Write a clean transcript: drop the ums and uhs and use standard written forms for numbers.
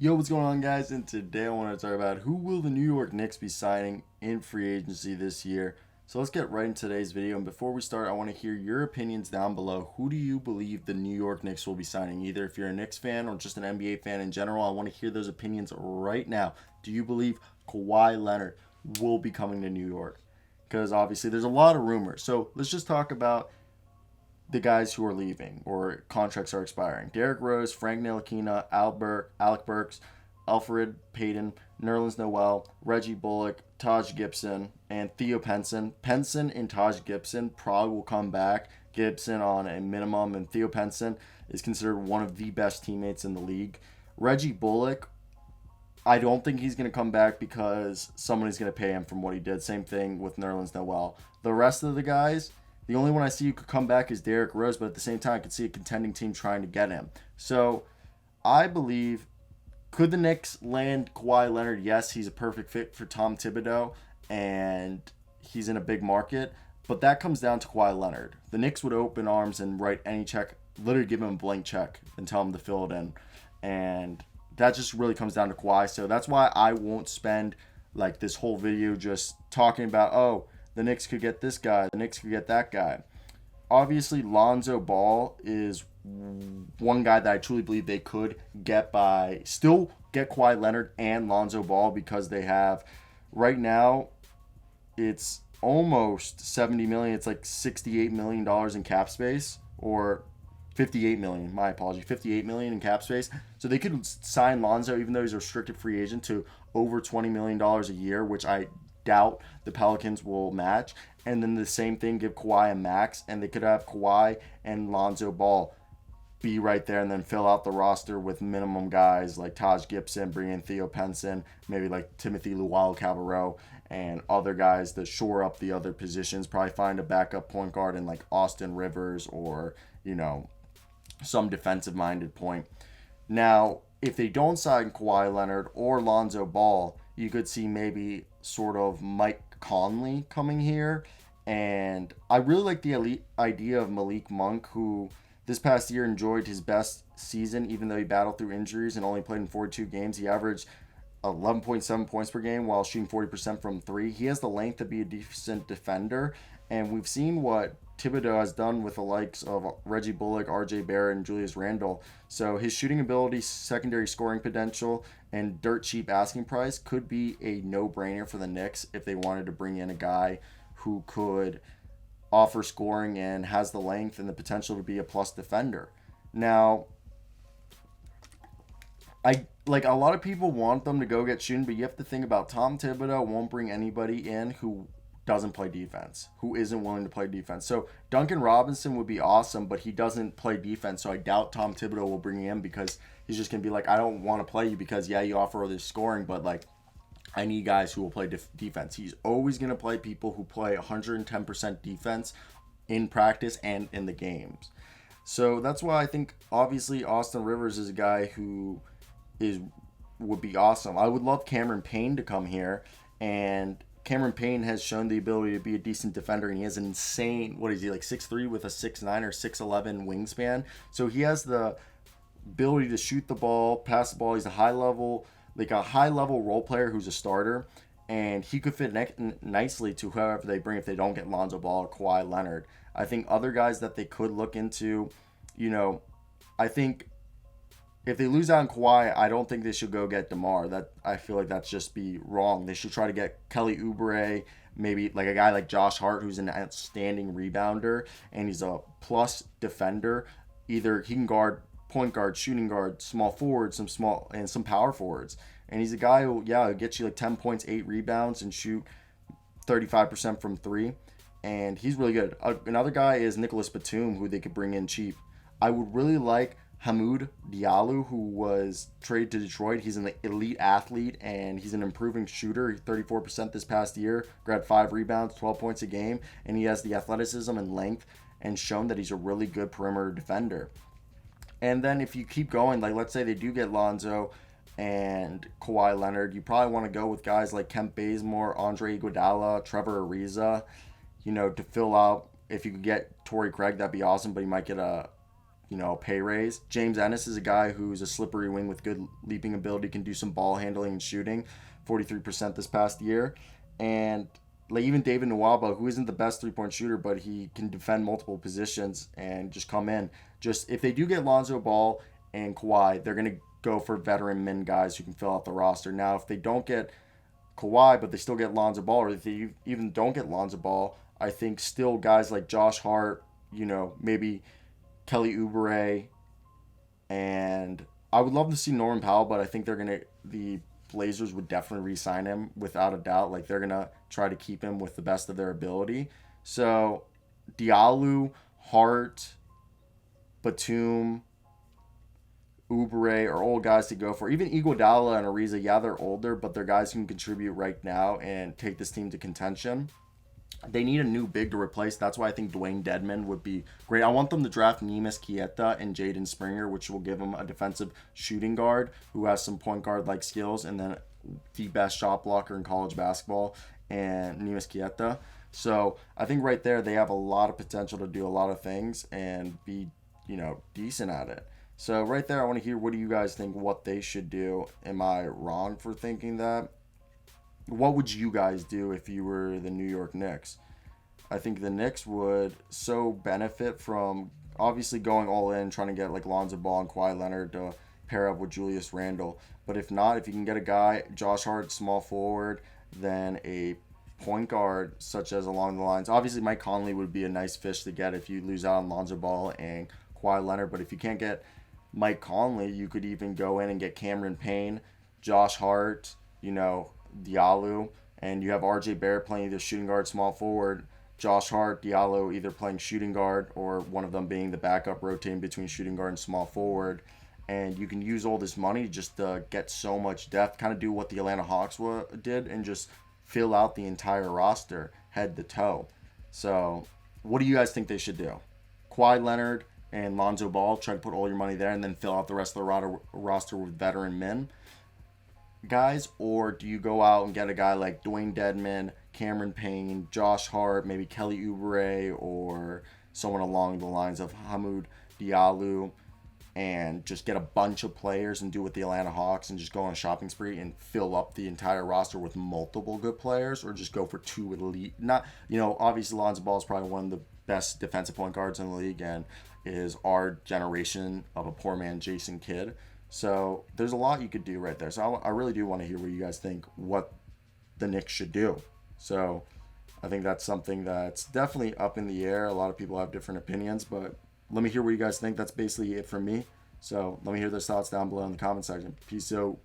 Yo, what's going on, guys? And today I want to talk about who will the New York Knicks be signing in free agency this year. So let's get right into today's video. And before we start, I want to hear your opinions down below. Who do you believe the New York Knicks will be signing? Either if you're a Knicks fan or just an NBA fan in general, I want to hear those opinions right now. Do you believe Kawhi Leonard will be coming to New York? Because obviously there's a lot of rumors. So let's just talk about the guys who are leaving or contracts are expiring. Derrick Rose, Frank Ntilikina, Alec Burks, Alfred Payton, Nerlens Noel, Reggie Bullock, Taj Gibson, and Theo Pinson. Pinson and Taj Gibson probably will come back. Gibson on a minimum, and Theo Pinson is considered one of the best teammates in the league. Reggie Bullock, I don't think he's going to come back because somebody's going to pay him from what he did. Same thing with Nerlens Noel. The rest of the guys, the only one I see who could come back is Derrick Rose, but at the same time, I could see a contending team trying to get him. So I believe, could the Knicks land Kawhi Leonard? Yes, he's a perfect fit for Tom Thibodeau, and he's in a big market. But that comes down to Kawhi Leonard. The Knicks would open arms and write any check, literally give him a blank check and tell him to fill it in. And that just really comes down to Kawhi. So that's why I won't spend like this whole video just talking about, oh, the Knicks could get this guy, the Knicks could get that guy. Obviously, Lonzo Ball is one guy that I truly believe they could get by still get Kawhi Leonard and Lonzo Ball because they have right now it's almost 70 million. It's like 68 million dollars in cap space, or 58 million. My apology, 58 million in cap space. So they could sign Lonzo, even though he's a restricted free agent, to over 20 million dollars a year, which I doubt the Pelicans will match. And then the same thing, give Kawhi a max, and they could have Kawhi and Lonzo Ball be right there and then fill out the roster with minimum guys like Taj Gibson, bring in Theo Pinson, maybe like Timothy Luwawu-Cabarrot, and other guys to shore up the other positions. Probably find a backup point guard in like Austin Rivers or, some defensive-minded point. Now, if they don't sign Kawhi Leonard or Lonzo Ball, you could see maybe sort of Mike Conley coming here. And I really like the elite idea of Malik Monk, who this past year enjoyed his best season, even though he battled through injuries and only played in 42 games. He averaged 11.7 points per game while shooting 40% from three. He has the length to be a decent defender, and we've seen what Thibodeau has done with the likes of Reggie Bullock, RJ Barrett, and Julius Randle. So his shooting ability, secondary scoring potential, and dirt cheap asking price could be a no-brainer for the Knicks if they wanted to bring in a guy who could offer scoring and has the length and the potential to be a plus defender. Now, I like a lot of people want them to go get shooting, but you have to think about Tom Thibodeau won't bring anybody in who doesn't play defense, who isn't willing to play defense. So Duncan Robinson would be awesome, but he doesn't play defense. So I doubt Tom Thibodeau will bring him because he's just gonna be like, I don't want to play you because yeah, you offer all this scoring, but like I need guys who will play defense. He's always gonna play people who play 110% defense in practice and in the games. So that's why I think obviously Austin Rivers is a guy who is would be awesome. I would love Cameron Payne to come here, and Cameron Payne has shown the ability to be a decent defender, and he has an insane, what is he, like 6'3" with a 6'9" or 6'11" wingspan. So he has the ability to shoot the ball, pass the ball. He's a high level role player who's a starter, and he could fit nicely to whoever they bring if they don't get Lonzo Ball or Kawhi Leonard. I think other guys that they could look into, I think if they lose out on Kawhi, I don't think they should go get DeMar. That I feel like that's just be wrong. They should try to get Kelly Oubre, maybe like a guy like Josh Hart, who's an outstanding rebounder and he's a plus defender. Either he can guard point guard, shooting guard, small forward, some power forwards. And he's a guy who gets you like 10 points, 8 rebounds, and shoot 35% from three. And he's really good. Another guy is Nicholas Batum, who they could bring in cheap. I would really like Hamoud Diallo, who was traded to Detroit. He's an elite athlete, and he's an improving shooter. 34% this past year, grabbed 5 rebounds, 12 points a game, and he has the athleticism and length and shown that he's a really good perimeter defender. And then if you keep going, like let's say they do get Lonzo and Kawhi Leonard, you probably want to go with guys like Kemp Bazemore, Andre Iguodala, Trevor Ariza, to fill out. If you could get Torrey Craig, that'd be awesome, but you might get a pay raise. James Ennis is a guy who's a slippery wing with good leaping ability, can do some ball handling and shooting, 43% this past year. And like even David Nwaba, who isn't the best 3-point shooter, but he can defend multiple positions and just come in. Just if they do get Lonzo Ball and Kawhi, they're gonna go for veteran min guys who can fill out the roster. Now, if they don't get Kawhi, but they still get Lonzo Ball, or if they even don't get Lonzo Ball, I think still guys like Josh Hart, maybe Kelly Oubre, and I would love to see Norman Powell, but I think the Blazers would definitely re-sign him without a doubt. Like they're gonna try to keep him with the best of their ability. So Diallo, Hart, Batum, Oubre are old guys to go for. Even Iguodala and Ariza, yeah, they're older, but they're guys who can contribute right now and take this team to contention. They need a new big to replace. That's why I think Dwayne Dedmon would be great. I want them to draft Neemias Queta and Jaden Springer, which will give them a defensive shooting guard who has some point guard-like skills, and then the best shot blocker in college basketball, and Neemias Queta. So I think right there they have a lot of potential to do a lot of things and be, decent at it. So right there, I want to hear, what do you guys think what they should do? Am I wrong for thinking that? What would you guys do if you were the New York Knicks? I think the Knicks would so benefit from obviously going all in, trying to get like Lonzo Ball and Kawhi Leonard to pair up with Julius Randle. But if not, if you can get a guy, Josh Hart, small forward, then a point guard such as along the lines. Obviously, Mike Conley would be a nice fish to get if you lose out on Lonzo Ball and Kawhi Leonard. But if you can't get Mike Conley, you could even go in and get Cameron Payne, Josh Hart, Diallo, and you have RJ Barrett playing either shooting guard, small forward, Josh Hart, Diallo either playing shooting guard or one of them being the backup, rotating between shooting guard and small forward. And you can use all this money just to get so much depth, kind of do what the Atlanta Hawks did and just fill out the entire roster head to toe. So what do you guys think they should do? Kawhi Leonard and Lonzo Ball, try to put all your money there and then fill out the rest of the roster with veteran men guys, or do you go out and get a guy like Dwayne Dedmon, Cameron Payne, Josh Hart, maybe Kelly Oubre, or someone along the lines of Hamoud Diallo, and just get a bunch of players and do what the Atlanta Hawks and just go on a shopping spree and fill up the entire roster with multiple good players, or just go for two elite? Not, obviously Lonzo Ball is probably one of the best defensive point guards in the league and is our generation of a poor man Jason Kidd. So there's a lot you could do right there. So I really do want to hear what you guys think what the Knicks should do. So I think that's something that's definitely up in the air. A lot of people have different opinions, but let me hear what you guys think. That's basically it from me. So let me hear those thoughts down below in the comment section. Peace out.